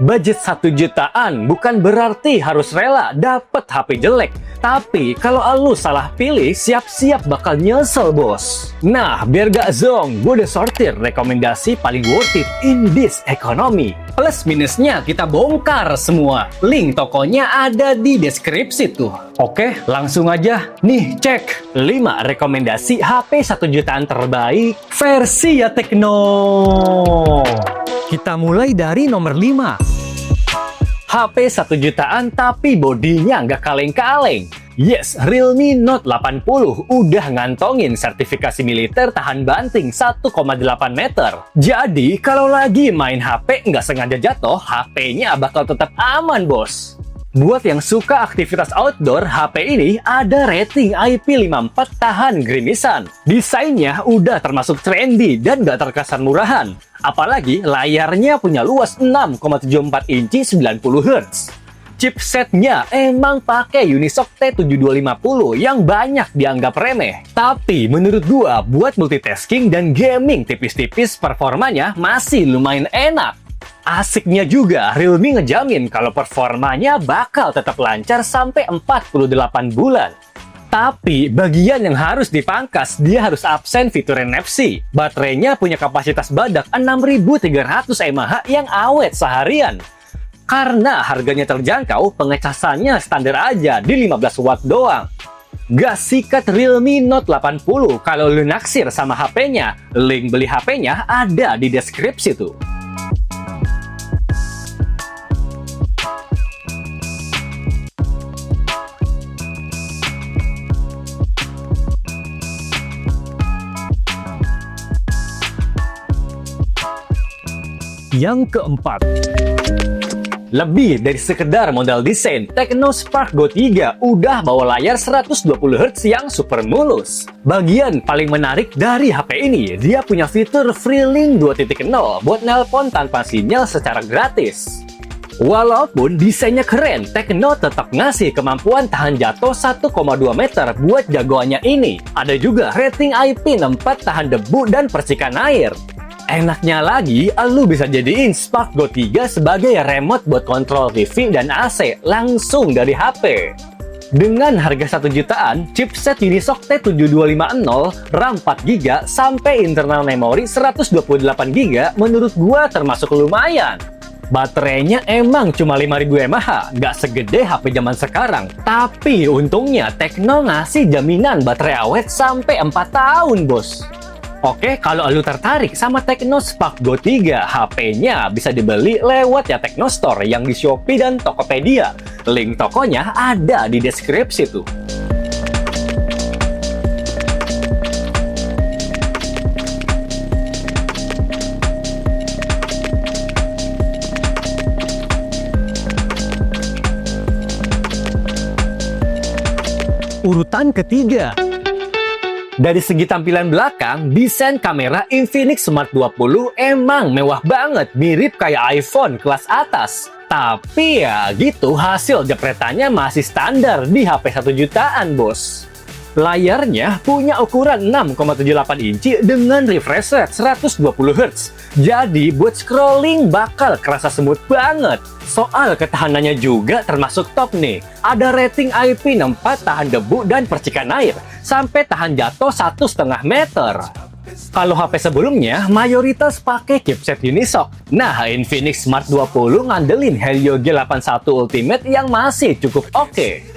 Budget 1 jutaan bukan berarti harus rela dapet HP jelek. Tapi kalau lu salah pilih, siap-siap bakal nyesel, bos. Nah, biar gak zong, gue udah sortir rekomendasi paling worth it in this economy. Plus minusnya kita bongkar semua. Link tokonya ada di deskripsi tuh. Oke, langsung aja. Nih, cek 5 rekomendasi HP 1 jutaan terbaik versi ya Tecno. Kita mulai dari nomor 5. HP 1 jutaan tapi bodinya nggak kaleng-kaleng. Yes, Realme Note 80 udah ngantongin sertifikasi militer tahan banting 1,8 meter. Jadi, kalau lagi main HP nggak sengaja jatuh, HP-nya bakal tetap aman, bos. Buat yang suka aktivitas outdoor, HP ini ada rating IP54 tahan gerimisan. Desainnya udah termasuk trendy dan gak terkesan murahan. Apalagi layarnya punya luas 6,74 inci 90Hz. Chipsetnya emang pakai Unisoc T7250 yang banyak dianggap remeh. Tapi menurut gua, buat multitasking dan gaming tipis-tipis performanya masih lumayan enak. Asiknya juga, Realme ngejamin kalau performanya bakal tetap lancar sampai 48 bulan. Tapi bagian yang harus dipangkas, dia harus absen fitur NFC. Baterainya punya kapasitas badak 6300 mAh yang awet seharian. Karena harganya terjangkau, pengecasannya standar aja di 15 watt doang. Gas sikat Realme Note 80 kalau lu naksir sama HP-nya. Link beli HP-nya ada di deskripsi tuh. Yang keempat, lebih dari sekedar modal desain, Tecno Spark Go 3 udah bawa layar 120Hz yang super mulus. Bagian paling menarik dari HP ini, dia punya fitur FreeLink 2.0 buat nelpon tanpa sinyal secara gratis. Walaupun desainnya keren, Tecno tetap ngasih kemampuan tahan jatuh 1,2 meter buat jagoannya ini. Ada juga rating IP64 tahan debu dan percikan air. Enaknya lagi, lu bisa jadiin Spark Go 3 sebagai remote buat kontrol TV dan AC langsung dari HP. Dengan harga 1 jutaan, chipset Unisoc T7250, RAM 4GB, sampai internal memori 128GB menurut gua termasuk lumayan. Baterainya emang cuma 5000 mAh, nggak segede HP zaman sekarang. Tapi untungnya Tecno ngasih jaminan baterai awet sampai 4 tahun, bos. Oke, kalau lu tertarik sama Tecno Spark Go 3, HP-nya bisa dibeli lewat ya Tecno Store yang di Shopee dan Tokopedia. Link tokonya ada di deskripsi tuh. Urutan ketiga. Dari segi tampilan belakang, desain kamera Infinix Smart 20 emang mewah banget, mirip kayak iPhone kelas atas. Tapi ya gitu, hasil jepretannya masih standar di HP 1 jutaan, bos. Layarnya punya ukuran 6,78 inci dengan refresh rate 120Hz. Jadi buat scrolling bakal kerasa smooth banget. Soal ketahanannya juga termasuk top nih. Ada rating IP64 tahan debu dan percikan air, sampai tahan jatuh 1,5 meter. Kalau HP sebelumnya, mayoritas pakai chipset Unisoc. Nah, Infinix Smart 20 ngandelin Helio G81 Ultimate yang masih cukup oke.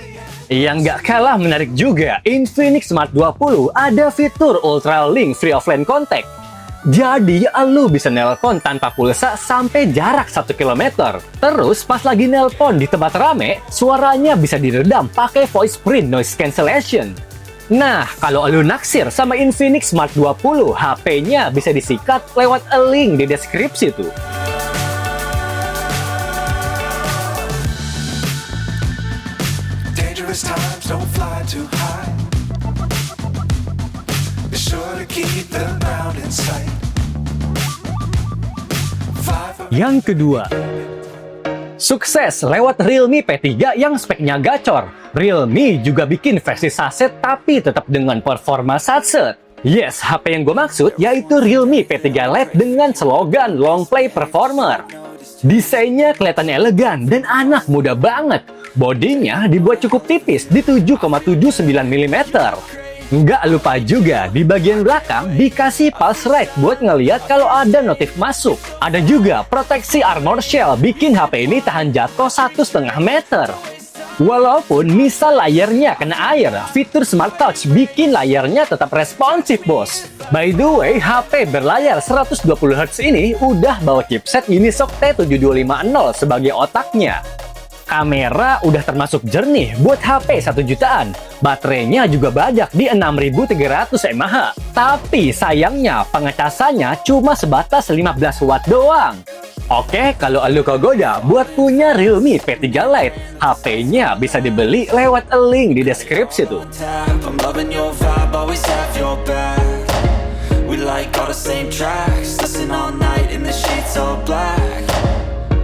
Yang nggak kalah menarik juga, Infinix Smart 20 ada fitur Ultra Link Free Offline Contact. Jadi, lu bisa nelpon tanpa pulsa sampai jarak 1 km. Terus, pas lagi nelpon di tempat rame, suaranya bisa diredam pakai voice print noise cancellation. Nah, kalau lu naksir sama Infinix Smart 20, HP-nya bisa disikat lewat link di deskripsi tuh. Times don't fly too high. Be sure to keep the ground in sight. Yang kedua, sukses lewat Realme P3 yang speknya gacor. Realme juga bikin versi saset tapi tetap dengan performa satset. Yes, HP yang gue maksud yaitu Realme P3 LED dengan slogan Long Play Performer. Desainnya kelihatan elegan dan anak muda banget. Bodinya dibuat cukup tipis di 7,79 mm. Nggak lupa juga di bagian belakang dikasih pulse rate buat ngeliat kalau ada notif masuk. Ada juga proteksi armor shell bikin HP ini tahan jatuh 1,5 meter. Walaupun misal layarnya kena air, fitur Smart Touch bikin layarnya tetap responsif, bos. By the way, HP berlayar 120Hz ini udah bawa chipset Unisoc T7250 sebagai otaknya. Kamera udah termasuk jernih buat HP 1 jutaan. Baterainya juga banyak di 6300 mAh. Tapi sayangnya pengecasannya cuma sebatas 15 watt doang. Oke, kalau lu kegoda buat punya Realme P3 Lite, HP-nya bisa dibeli lewat link di deskripsi tuh. I'm loving your vibe, always have your back. We like all the same tracks, listen all night in the sheets all black.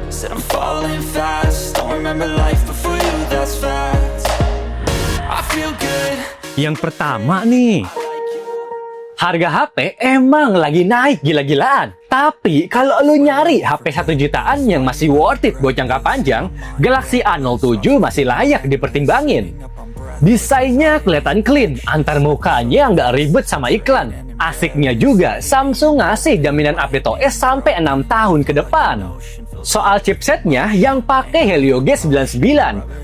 Said I'm falling fast, don't remember life before you, that's facts. I feel good. Yang pertama nih, harga HP emang lagi naik gila-gilaan. Tapi kalau lu nyari HP 1 jutaan yang masih worth it buat jangka panjang, Galaxy A07 masih layak dipertimbangin. Desainnya kelihatan clean, antar mukanya nggak ribet sama iklan. Asiknya juga, Samsung ngasih jaminan update OS sampai 6 tahun ke depan. Soal chipsetnya yang pakai Helio G99,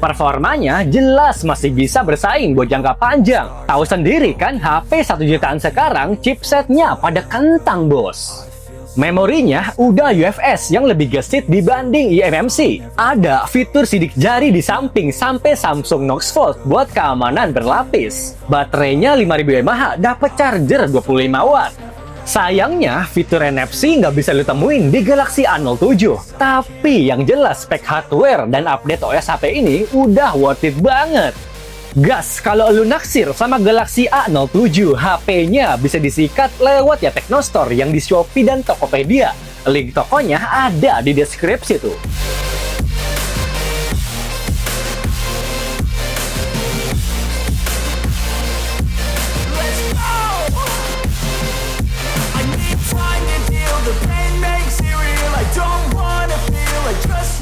performanya jelas masih bisa bersaing buat jangka panjang. Tahu sendiri kan HP 1 jutaan sekarang chipsetnya pada kentang, bos. Memorinya udah UFS yang lebih gesit dibanding eMMC. Ada fitur sidik jari di samping sampai Samsung Knox Fold buat keamanan berlapis. Baterainya 5000 mAh, dapat charger 25 watt. Sayangnya fitur NFC nggak bisa lu temuin di Galaxy A07. Tapi yang jelas spek hardware dan update OS HP ini udah worth it banget. Gas, kalau lu naksir sama Galaxy A07, HP-nya bisa disikat lewat ya Teknostore yang di Shopee dan Tokopedia. Link tokonya ada di deskripsi tuh.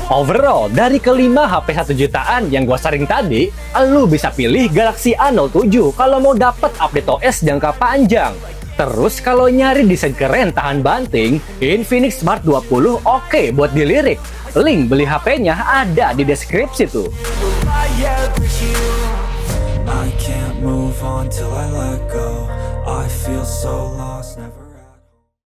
Overall, dari kelima HP 1 jutaan yang gua sharing tadi, lu bisa pilih Galaxy A07 kalau mau dapat update OS jangka panjang. Terus kalau nyari desain keren tahan banting, Infinix Smart 20 oke buat dilirik. Link beli HP-nya ada di deskripsi tuh. I can't move on till I let go. I feel so lost, never